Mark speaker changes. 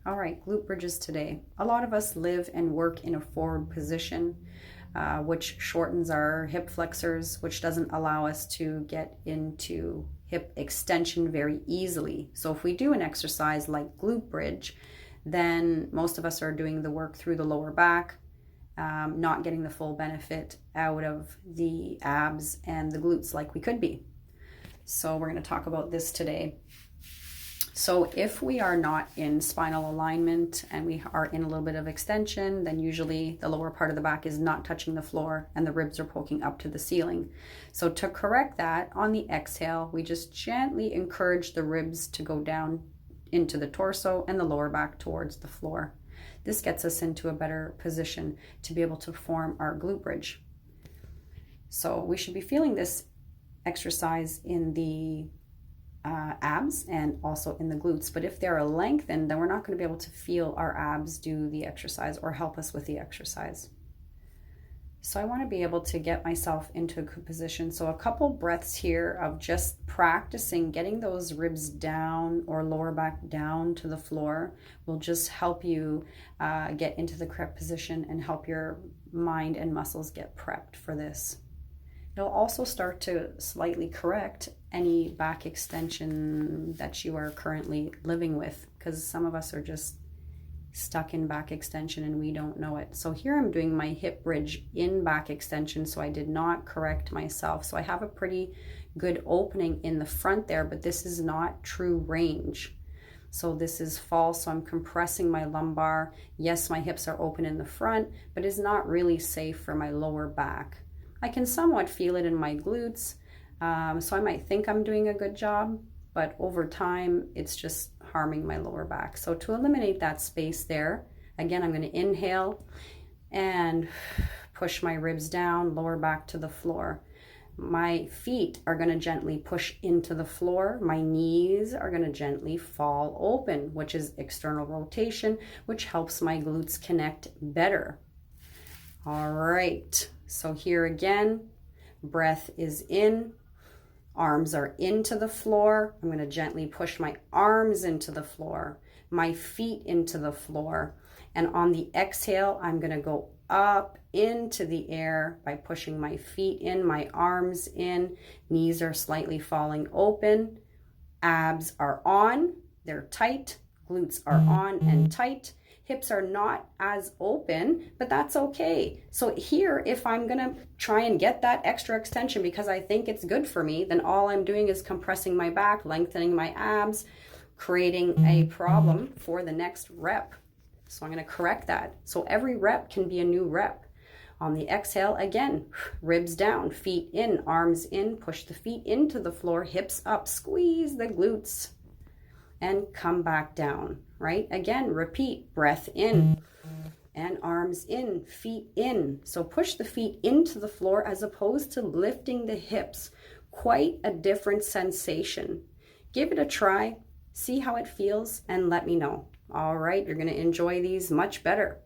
Speaker 1: All right, glute bridges today. A lot of us live and work in a forward position, which shortens our hip flexors, which doesn't allow us to get into hip extension very easily. So if we do an exercise like glute bridge, then most of us are doing the work through the lower back, not getting the full benefit out of the abs and the glutes like we could be. So we're going to talk about this today. So if we are not in spinal alignment and we are in a little bit of extension, then usually the lower part of the back is not touching the floor and the ribs are poking up to the ceiling. So to correct that, on the exhale, we just gently encourage the ribs to go down into the torso and the lower back towards the floor. This gets us into a better position to be able to form our glute bridge. So we should be feeling this exercise in the abs and also in the glutes, but if they're lengthened, then we're not going to be able to feel our abs do the exercise or help us with the exercise. So I want to be able to get myself into a good position. So a couple breaths here of just practicing getting those ribs down or lower back down to the floor will just help you get into the correct position and help your mind and muscles get prepped for this. It'll also start to slightly correct any back extension that you are currently living with, because some of us are just stuck in back extension and we don't know it. So here I'm doing my hip bridge in back extension, so I did not correct myself. So I have a pretty good opening in the front there, but this is not true range. So this is false, so I'm compressing my lumbar. Yes, my hips are open in the front, but it's not really safe for my lower back. I can somewhat feel it in my glutes, so I might think I'm doing a good job, but over time, it's just harming my lower back. So to eliminate that space there, again, I'm going to inhale and push my ribs down, lower back to the floor. My feet are going to gently push into the floor. My knees are going to gently fall open, which is external rotation, which helps my glutes connect better. All right. So here again, breath is in, arms are into the floor. I'm going to gently push my arms into the floor, my feet into the floor. And on the exhale, I'm going to go up into the air by pushing my feet in, my arms in, knees are slightly falling open, abs are on, they're tight, glutes are on and tight. Hips are not as open, but that's okay. So here, if I'm gonna try and get that extra extension because I think it's good for me, then all I'm doing is compressing my back, lengthening my abs, creating a problem for the next rep. So I'm gonna correct that. So every rep can be a new rep. On the exhale, again, ribs down, feet in, arms in, push the feet into the floor, hips up, squeeze the glutes, and come back down, right? Again, repeat, breath in and arms in, feet in. So push the feet into the floor as opposed to lifting the hips. Quite a different sensation. Give it a try, see how it feels, and let me know. All right, you're going to enjoy these much better.